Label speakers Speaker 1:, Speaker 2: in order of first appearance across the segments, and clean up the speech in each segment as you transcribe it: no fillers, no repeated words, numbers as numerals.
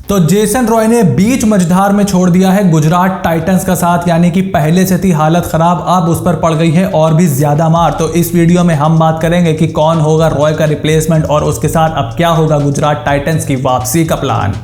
Speaker 1: तो Jason Roy ने बीच मझधार में छोड़ दिया है गुजरात टाइटंस का साथ, यानी कि पहले से थी हालत खराब, अब उस पर पड़ गई है और भी ज्यादा मार। तो इस वीडियो में हम बात करेंगे कि कौन होगा रॉय का रिप्लेसमेंट और उसके साथ अब क्या होगा गुजरात टाइटंस की वापसी का plan.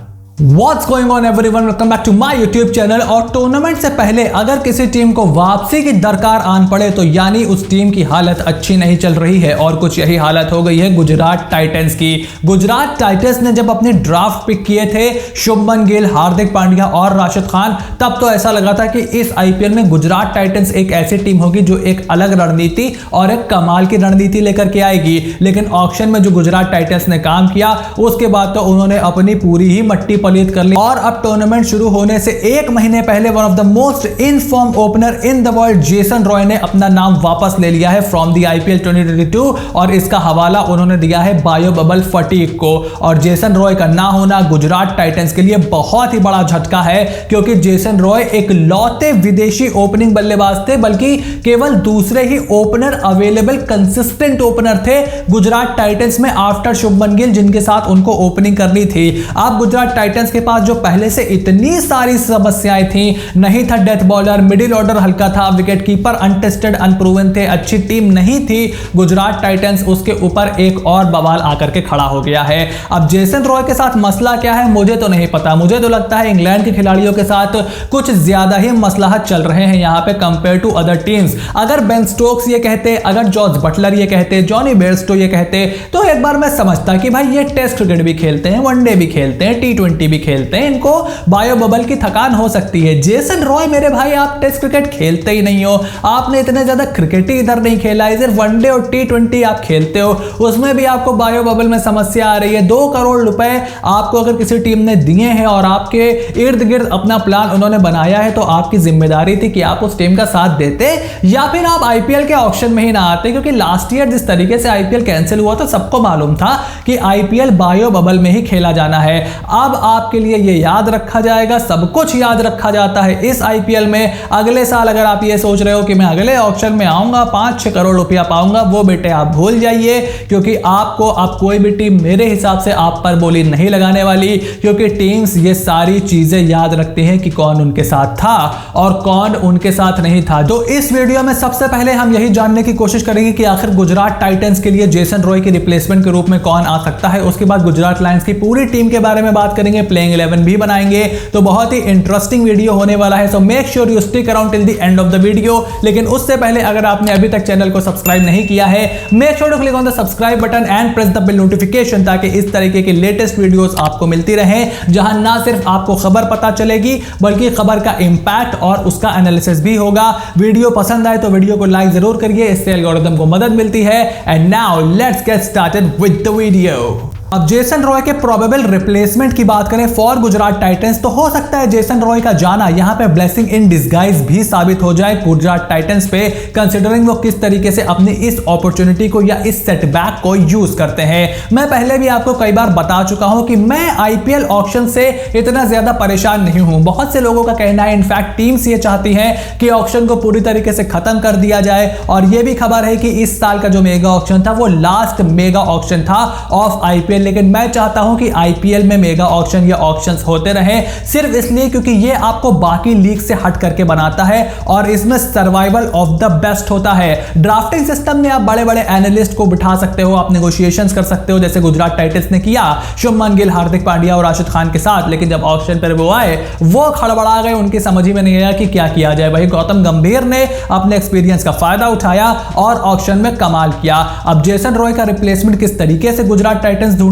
Speaker 1: What's going on everyone? Welcome back to my YouTube channel। और टूर्नामेंट से पहले अगर किसी टीम को वापसी की दरकार आन पड़े तो यानी उस टीम की हालत अच्छी नहीं चल रही है, और कुछ यही हालत हो गई है गुजरात टाइटंस की। गुजरात टाइटंस ने जब अपने ड्राफ्ट पिक किए थे शुभमन गिल, हार्दिक पांड्या और राशिद खान, तब तो ऐसा लगा था कि इस आईपीएल में गुजरात टाइटंस एक ऐसी टीम होगी जो एक अलग रणनीति और एक कमाल की रणनीति लेकर के आएगी। लेकिन ऑक्शन में जो गुजरात टाइटंस ने काम किया उसके बाद तो उन्होंने अपनी पूरी ही मट्टी कर ली, और अब टूर्नामेंट शुरू होने से एक महीने पहले one of the most in form opener in the world Jason Roy ने अपना नाम वापस ले लिया है फ्रॉम द आईपीएल 2022, और इसका हवाला उन्होंने दिया है बायो बबल फटीग को। और जेसन रॉय का ना होना गुजरात टाइटंस के लिए बहुत ही बड़ा झटका है, क्योंकि जेसन रॉय एक लौते विदेशी ओपनिंग बल्लेबाज थे, बल्कि केवल दूसरे ही ओपनर अवेलेबल कंसिस्टेंट ओपनर थे गुजरात टाइटंस में आफ्टर शुभमन गिल, जिनके साथ उनको ओपनिंग करनी थी। अब गुजरात टाइटंस के पास जो पहले से इतनी सारी समस्याएं थी, नहीं था डेथ बॉलर, मिडिल ऑर्डर हल्का था, विकेट कीपर अनटेस्टेड अनप्रूवन थे, अच्छी टीम नहीं थी गुजरात टाइटंस, उसके ऊपर एक और बवाल आकर के खड़ा हो गया है। अब जेसन रॉय के साथ मसला क्या है मुझे तो नहीं पता, मुझे तो लगता है इंग्लैंड के खिलाड़ियों के साथ कुछ ज्यादा ही मसलाहत चल रहे हैं यहाँ पे कंपेयर टू अदर टीम्स। अगर बेन स्टोक्स ये कहते, अगर जॉर्ज बटलर ये कहते, जॉनी बेयरस्टो ये कहते, तो एक बार मैं समझता कि भाई ये टेस्ट क्रिकेट भी खेलते हैं, वनडे भी खेलते हैं, T20 भी खेलते हैं, इनको बायो बबल की थकान हो सकती है। जेसन रॉय मेरे भाई आप टेस्ट क्रिकेट खेलते ही नहीं हो, आपने इतने ज्यादा क्रिकेट ही इधर नहीं खेला है, सिर्फ वनडे और T20 आप खेलते हो, उसमें भी आपको बायो बबल में समस्या आ रही है। 2 करोड़ रुपए आपको अगर किसी टीम ने दिए हैं और आपके इर्द गिर्द अपना प्लान उन्होंने बनाया है, तो आपकी जिम्मेदारी थी कि आप उस टीम का साथ देते, या फिर आप आईपीएल के ऑक्शन में ही ना आते, क्योंकि लास्ट ईयर जिस तरीके से आईपीएल कैंसिल हुआ था सबको मालूम था कि आईपीएल बायो बबल में ही खेला जाना है। अब आपके लिए ये याद रखा जाएगा, सब कुछ याद रखा जाता है इस आईपीएल में। अगले साल अगर आप ये सोच रहे हो कि मैं अगले ऑक्शन में आऊंगा 5-6 करोड़ रुपया पाऊंगा, वो बेटे आप भूल जाइए, क्योंकि आपको अब कोई भी टीम मेरे हिसाब से आप पर बोली नहीं लगाने वाली, क्योंकि टीम्स ये सारी चीजें याद रखती हैं कि कौन उनके साथ था और कौन उनके साथ नहीं था। तो इस वीडियो में सबसे पहले हम यही जानने की कोशिश करेंगे कि आखिर गुजरात टाइटंस के लिए जेसन रॉय की रिप्लेसमेंट के रूप में कौन आ सकता है। उसके बाद गुजरात लायंस की पूरी टीम के बारे में बात करेंगे, प्लेइंग 11 भी बनाएंगे, तो बहुत ही इंटरेस्टिंग वीडियो होने वाला है। So make sure you stick around till the end of the video. लेकिन उससे पहले अगर आपने अभी तक चैनल को सब्सक्राइब नहीं किया है, make sure to click on the subscribe button and press the bell notification, ताकि इस तरीके की लेटेस्ट वीडियोस आपको मिलती रहे, जहां ना सिर्फ आपको खबर पता चलेगी बल्कि खबर का इंपैक्ट और उसका एनालिसिस भी होगा। वीडियो पसंद आए तो वीडियो को लाइक जरूर करिए, इससे एल्गोरिथम को मदद मिलती है। And now let's get started with the video. अब जेसन रॉय के प्रोबेबल रिप्लेसमेंट की बात करें फॉर गुजरात टाइटंस, तो हो सकता है जेसन रॉय का जाना यहां पे ब्लेसिंग इन डिस्गाइज भी साबित हो जाए गुजरात टाइटंस पे, कंसीडरिंग वो किस तरीके से अपनी इस अपॉर्चुनिटी को या इस सेटबैक को यूज करते हैं। मैं पहले भी आपको कई बार बता चुका हूं कि मैं आईपीएल ऑक्शन से इतना ज्यादा परेशान नहीं हूं। बहुत से लोगों का कहना है, इनफैक्ट टीम्स ये चाहती हैं कि ऑक्शन को पूरी तरीके से खत्म कर दिया जाए, और यह भी खबर है कि इस साल का जो मेगा ऑक्शन था वो लास्ट मेगा ऑक्शन था ऑफ आईपीएल। लेकिन मैं चाहता हूं कि आईपीएल में मेगा ऑक्शन या ऑक्शंस होते रहें, सिर्फ इसलिए क्योंकि ये आपको बाकी लीग से हट करके बनाता है और इसमें सर्वाइवल ऑफ द बेस्ट होता है। ड्राफ्टिंग सिस्टम में आप बड़े बड़े एनालिस्ट को बिठा सकते हो, आप नेगोशिएशंस कर सकते हो, जैसे गुजरात टाइटंस ने किया शुभमन गिल, हार्दिक पांड्या और राशिद खान के साथ। लेकिन जब ऑक्शन पर वो आए वो खड़बड़ा गए, उनकी समझ ही में नहीं आया कि क्या किया जाए। वही गौतम गंभीर ने अपने एक्सपीरियंस का फायदा उठाया और ऑक्शन में कमाल किया। अब जेसन रॉय का रिप्लेसमेंट किस तरीके से गुजरात टाइटंस ढूंढेगी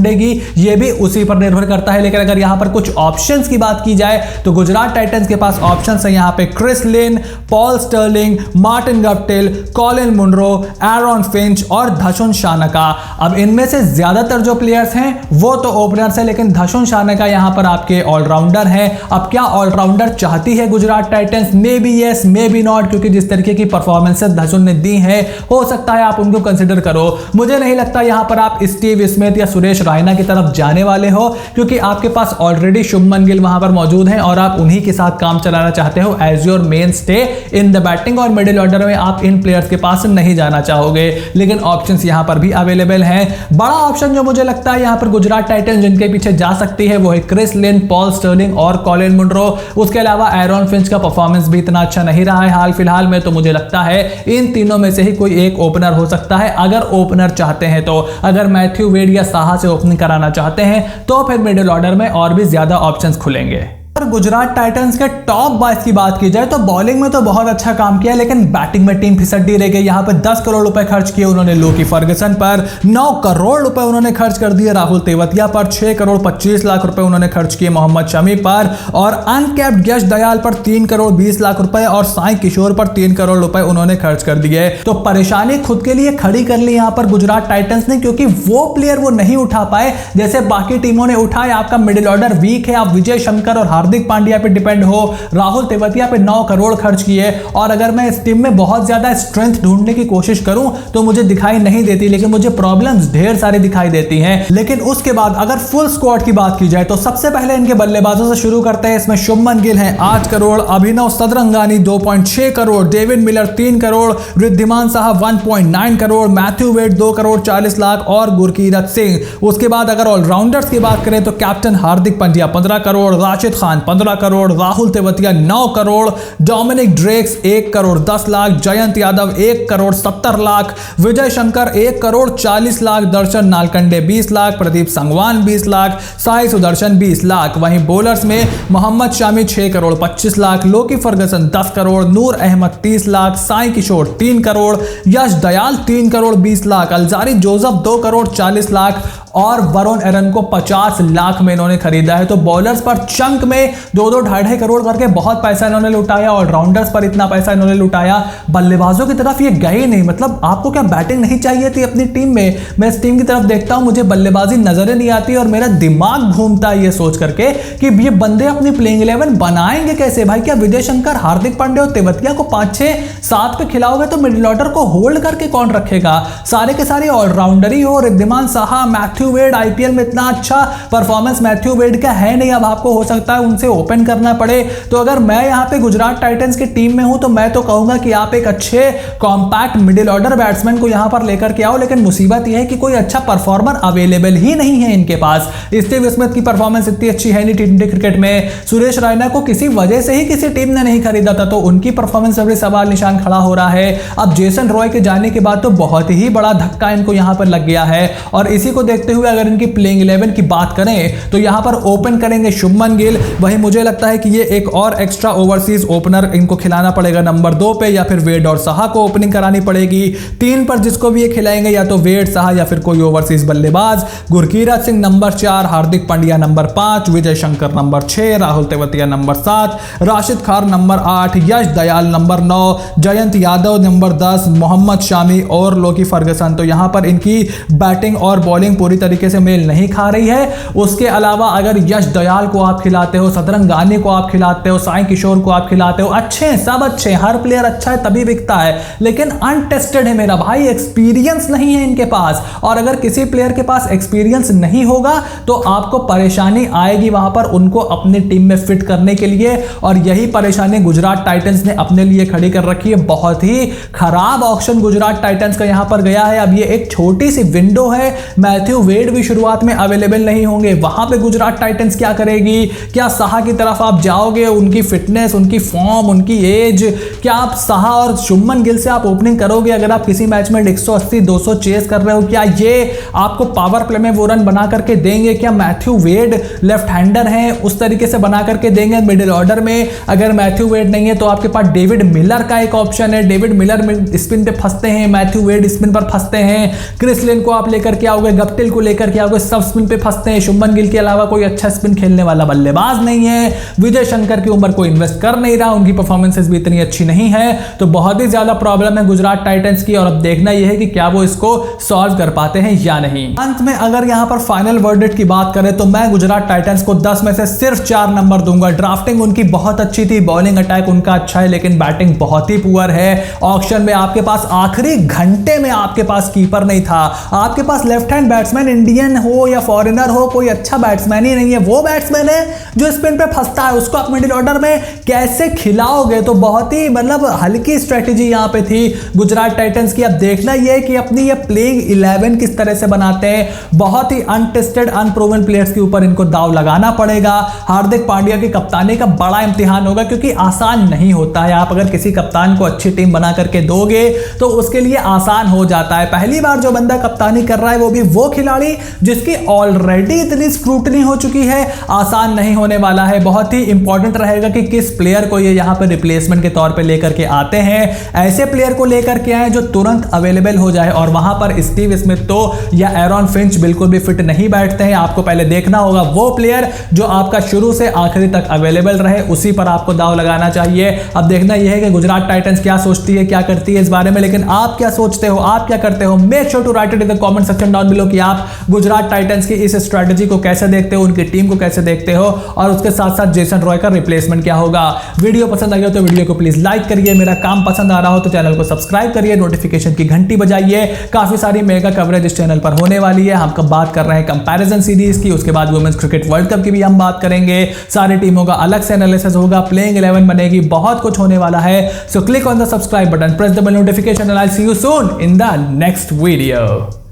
Speaker 1: ये भी उसी पर निर्भर करता है। लेकिन अगर यहां पर कुछ ऑप्शंस की बात की जाए तो गुजरात टाइटंस के पास ऑप्शंस है यहां पे Chris Lynn, Paul Stirling, Martin Guptill, Colin Munro, Aaron Finch और धशुन शानका। अब इनमें से ज्यादातर जो प्लेयर्स हैं वो तो ओपनर्स हैं, लेकिन धशुन शानका यहां पर आपके ऑलराउंडर हैं। अब क्या ऑलराउंडर चाहती है Gujarat Titans? May be yes, may be not, क्योंकि जिस तरीके की परफॉर्मेंसेस धशुन ने दी है हो सकता है आप उनको कंसिडर करो। मुझे नहीं लगता यहां पर आप स्टीव स्मिथ या सुरेश रैना की तरफ जाने वाले हो, क्योंकि आपके पास ऑलरेडी शुभमन गिल वहां पर मौजूद हैं और आप उन्हीं के साथ काम चलाना चाहते हो as your mainstay in the batting, और मिडिल ऑर्डर में आप इन प्लेयर्स के पास नहीं जाना चाहोगे। लेकिन ऑप्शंस यहां पर भी अवेलेबल हैं। बड़ा ऑप्शन जो मुझे लगता है यहां पर गुजरात टाइटंस जिनके पीछे जा सकती है वो है क्रिस लिन, पॉल स्टर्लिंग और कॉलिन मुनरो। उसके अलावा एरॉन फिंच का परफॉर्मेंस भी इतना अच्छा नहीं रहा है हाल फिलहाल में, तो मुझे लगता है इन तीनों में से ही कोई एक ओपनर हो सकता है अगर ओपनर चाहते हैं तो। अगर मैथ्यू वेड या साहा से ओपनिंग कराना चाहते हैं तो फिर मिडिल ऑर्डर में और भी ज्यादा ऑप्शंस खुलेंगे। गुजरात टाइटंस के टॉप 22 की बात की जाए तो बॉलिंग में तो बहुत अच्छा काम किया, लेकिन बैटिंग में टीम फिसड्डी रह गई। यहां पे 10 करोड़ रुपए खर्च किए उन्होंने लोकी फर्गसन पर, 9 करोड़ रुपए उन्होंने खर्च कर दिए राहुल तेवतिया पर, 6 करोड़ 25 लाख रुपए उन्होंने खर्च किए मोहम्मद शमी पर, और अनकैप्ड यश दयाल पर 3 करोड़ 20 लाख रुपए और साई किशोर पर 3 करोड़ रुपए उन्होंने खर्च कर दिए। तो परेशानी खुद के लिए खड़ी कर ली यहां पर गुजरात टाइटंस ने, क्योंकि वो प्लेयर वो नहीं उठा पाए जैसे बाकी टीमों ने उठाए। आपका मिडिल ऑर्डर वीक है, आप विजय शंकर और हार्दिक पांड्या पे डिपेंड हो, राहुल तेवतिया पे 9 करोड़ खर्च किए, और अगर मैं इस टीम में बहुत ज्यादा स्ट्रेंथ ढूंढने की कोशिश करूं तो मुझे दिखाई नहीं देती, लेकिन मुझे प्रॉब्लम्स ढेर सारी दिखाई देती हैं। लेकिन उसके बाद अगर फुल स्क्वाड की बात की जाए तो सबसे पहले इनके बल्लेबाजों से शुरू करते हैं। इसमें शुभमन गिल हैं 8 crore, Abhinav Sadarangani 2.6 crore, David Miller 3 crore, Wriddhiman Saha 1.9 crore, Matthew Wade 2 crore 40 lakh और गुरकीरत सिंह। उसके बाद अगर ऑलराउंडर्स की बात करें तो कैप्टन हार्दिक पांड्या 15 करोड़, राशिद खान 15 करोड़, राहुल तेवतिया 9 करोड़, डोमिनिक ड्रेक्स 1 करोड़ 10 लाख, जयंत यादव 1 करोड़ 70 लाख, विजय शंकर 1 करोड़ 40 लाख, दर्शन नालकंडे 20 लाख, प्रदीप संगवान 20 लाख, साई सुदर्शन 20 लाख। वहीं बॉलर्स में मोहम्मद शामी 6 करोड़ 25 लाख, लोकी फर्गसन 10 करोड़, नूर अहमद 30 लाख, साई किशोर 3 करोड़, यश दयाल 3 करोड़ 20 लाख, अलजारी जोसेफ 2 करोड़ 40 लाख और वरुण एरन को 50 लाख में इन्होंने खरीदा है। तो बॉलर्स पर चंक में 2-2 ढाई करोड़ करके बहुत पैसा इन्होंने लुटाया, ऑलराउंडर्स पर इतना पैसा इन्होंने लुटाया, बल्लेबाजों की तरफ ये गए नहीं। मतलब आपको क्या बैटिंग नहीं चाहिए थी अपनी टीम में? मैं इस टीम की तरफ देखता हूं, मुझे बल्लेबाजी नजर नहीं आती और मेरा दिमाग घूमता है ये सोच करके कि ये बंदे अपनी प्लेइंग 11 बनाएंगे कैसे। भाई क्या विजय शंकर, हार्दिक पांड्या और तेवतिया को 5-6-7 पे खिलाओगे तो मिडिल ऑर्डर को होल्ड करके कौन रखेगा? सारे के सारे ऑलराउंडर ही हो, Wriddhiman Saha, Matthew Wade, IPL में इतना अच्छा परफॉर्मेंस मैथ्यू वेड का है नहीं, अब आपको हो सकता है उनसे ओपन करना पड़े। तो अगर मैं यहां पे गुजरात टाइटंस की टीम में हूं तो मैं तो कहूंगा कि आप एक अच्छे कॉम्पैक्ट मिडिल ऑर्डर बैट्समैन को यहां पर लेकर के आओ, लेकिन मुसीबत यह है कि कोई अच्छा परफॉर्मर अवेलेबल ही नहीं है इनके पास। स्टीव स्मिथ की परफॉर्मेंस इतनी अच्छी है नहीं टी20 क्रिकेट में, सुरेश रैना को किसी वजह से ही किसी टीम ने नहीं खरीदा था, तो उनकी परफॉर्मेंस पर सवाल निशान खड़ा हो रहा है। अब जेसन रॉय के जाने के बाद तो बहुत ही बड़ा धक्का इनको यहां पर लग गया है, और इसी को देखते हुए अगर इनकी प्लेइंग 11 की बात करें तो यहां पर ओपन करेंगे शुभमन गिल। वहीं मुझे लगता है कि ये एक और एक्स्ट्रा ओवरसीज ओपनर इनको खिलाना पड़ेगा नंबर 2 पे, या फिर वेड और साहा को ओपनिंग करानी पड़ेगी। 3 पर जिसको भी ये खिलाएंगे या तो वेड, साहा या फिर कोई ओवरसीज बल्लेबाज। Gurkeerat Singh number 4, Hardik Pandya number 5, Vijay Shankar number 6, Rahul Tewatia number 7, Rashid Khan number 8, Yash Dayal number 9, Jayant Yadav number 10, Mohammed Shami और लोकी फर्गसन। तो यहां पर इनकी बैटिंग और बॉलिंग पूरी तरीके से मेल नहीं खा रही है। उसके अलावा अगर यश दयाल को आप खिलाते हो, सदरंगानी को आप खिलाते हो, साई किशोर को आप खिलाते हो, अच्छे हैं, सब अच्छे हैं, हर प्लेयर अच्छा है तभी बिकता है, लेकिन अनटेस्टेड है मेरा भाई, एक्सपीरियंस नहीं है इनके पास। और अगर किसी प्लेयर के पास एक्सपीरियंस नहीं होगा तो आपको परेशानी आएगी वहां पर उनको अपनी टीम में फिट करने के लिए, और यही परेशानी गुजरात टाइटंस ने अपने लिए खड़ी कर रखी है। बहुत ही खराब ऑप्शन गुजरात टाइटंस का यहां पर गया है। अब ये एक छोटी सी विंडो है, मैथ्यू वेड भी शुरुआत में अवेलेबल नहीं होंगे, वहां पे गुजरात टाइटंस क्या करेगी? क्या साहा की तरफ आप जाओगे? उनकी फिटनेस, उनकी फॉर्म, उनकी एज, क्या आप साहा और शुभमन गिल से आप ओपनिंग करोगे अगर आप किसी मैच में 180-200 चेस कर रहे हो? क्या ये आपको पावर प्ले में वो रन बना करके देंगे? क्या मैथ्यू वेड लेफ्ट हैंडर हैं, उस तरीके से बना करके देंगे मिडिल ऑर्डर में? अगर मैथ्यू वेड नहीं है तो आपके पास डेविड मिलर का एक ऑप्शन है, डेविड मिलर स्पिन पे फंसते हैं, मैथ्यू वेड स्पिन पर फंसते हैं, क्रिस लिन को आप लेकर के आओगे, गप्टिल को लेकर के आओगे, सब स्पिन पे फंसते हैं। शुभमन गिल के अलावा कोई अच्छा स्पिन खेलने वाला बल्लेबाज नहीं है, विजय शंकर की उम्र को इन्वेस्ट कर नहीं रहा, उनकी परफॉर्मेंसेस भी इतनी अच्छी नहीं है, तो बहुत ही ज्यादा प्रॉब्लम है गुजरात टाइटंस की। और अब देखना यह है कि क्या वो इसको सॉल्व कर पाते हैं या नहीं। अंत में अगर यहां पर फाइनल वर्डिक्ट की बात करें तो मैं गुजरात टाइटंस को 10 में से सिर्फ 4 नंबर दूंगा। ड्राफ्टिंग उनकी बहुत अच्छी थी, बॉलिंग अटैक उनका अच्छा है, लेकिन बैटिंग बहुत ही पुअर है। ऑक्शन में आपके पास आखिरी घंटे में आपके पास कीपर नहीं था, आपके पास left hand batsman batsman Indian हो या फॉरेनर हो, कोई अच्छा बैट्समैन ही नहीं है। वो बैट्समैन है जो स्पिन पे फंसता है, उसको आप मिडिल ऑर्डर में कैसे खिलाओगे? तो बहुत ही मतलब हल्की स्ट्रेटेजी यहाँ पे थी गुजरात टाइटंस की। अब देखना यह है कि अपनी ये प्लेइंग 11 किस तरह से बनाते हैं। बहुत ही अनटेस्टेड अनप्रूवन प्लेयर्स के ऊपर इनको दाव लगाना पड़ेगा। हार्दिक पांड्या की कप्तानी का बड़ा इम्तिहान होगा, क्योंकि आसान नहीं होता है। आप अगर किसी कप्तान को अच्छी टीम बना करके दोगे तो उसके लिए आसान हो जाता है। पहली बार जो बंदा कप्तानी कर रहा है वो भी वो खिलाड़ी जिसकी ऑलरेडी इतनी स्क्रूटनी हो चुकी है, आसान नहीं होने वाला है। बहुत ही इंपॉर्टेंट रहेगा कि किस प्लेयर को ये यहां पे रिप्लेसमेंट के तौर पे लेकर के आते हैं। ऐसे प्लेयर को लेकर के आए जो तुरंत अवेलेबल हो जाए, और वहां पर स्टीव स्मिथ तो या एरॉन फिंच बिल्कुल भी फिट नहीं बैठते हैं। आपको पहले देखना होगा वो प्लेयर जो आपका शुरू से आखिरी तक अवेलेबल रहे, उसी पर आपको दाव लगाना चाहिए। अब देखना यह है कि गुजरात टाइटंस क्या सोचती है, क्या करती है इस बारे में। लेकिन आप क्या सोचते हो, आप क्या करते हो? Make sure to write it in the comment section down below कि आप गुजरात टाइटंस की इस स्ट्रेटजी को कैसे देखते हो, उनकी टीम को कैसे देखते हो, और उसके साथ साथ जेसन रॉय का रिप्लेसमेंट क्या होगा। वीडियो पसंद आई हो तो वीडियो को प्लीज लाइक करिए, मेरा काम पसंद आ रहा हो तो चैनल को सब्सक्राइब करिए, नोटिफिकेशन की घंटी बजाइए। काफी सारी मेगा कवरेज इस चैनल पर होने वाली है। हम कब बात कर रहे हैं कंपैरिजन सीरीज की, उसके बाद वुमेन्स क्रिकेट वर्ल्ड कप की भी हम बात करेंगे। सारी टीमों का अलग से एनालिसिस होगा, प्लेइंग 11 बनेगी, बहुत कुछ होने वाला है। So click on the subscribe button, press the bell notification, and I will see you soon in the next video.